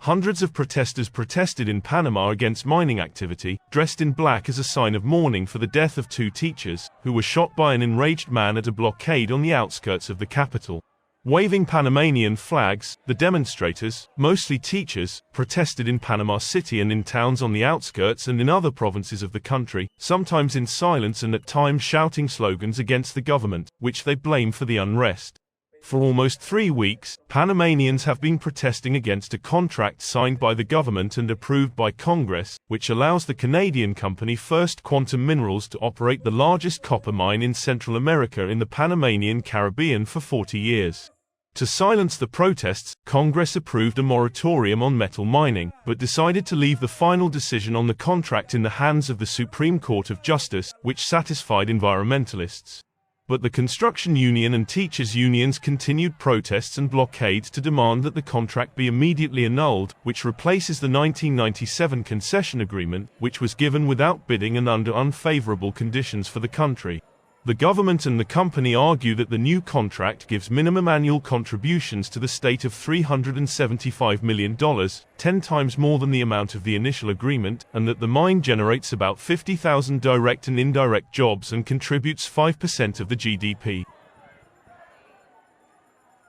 Hundreds of protesters protested in Panama against mining activity, dressed in black as a sign of mourning for the death of 2 teachers, who were shot by an enraged man at a blockade on the outskirts of the capital. Waving Panamanian flags, the demonstrators, mostly teachers, protested in Panama City and in towns on the outskirts and in other provinces of the country, sometimes in silence and at times shouting slogans against the government, which they blame for the unrest. For almost 3 weeks, Panamanians have been protesting against a contract signed by the government and approved by Congress, which allows the Canadian company First Quantum Minerals to operate the largest copper mine in Central America in the Panamanian Caribbean for 40 years. To silence the protests, Congress approved a moratorium on metal mining, but decided to leave the final decision on the contract in the hands of the Supreme Court of Justice, which satisfied environmentalists. But the construction union and teachers' unions continued protests and blockades to demand that the contract be immediately annulled, which replaces the 1997 concession agreement, which was given without bidding and under unfavorable conditions for the country. The government and the company argue that the new contract gives minimum annual contributions to the state of $375 million, 10 times more than the amount of the initial agreement, and that the mine generates about 50,000 direct and indirect jobs and contributes 5% of the GDP.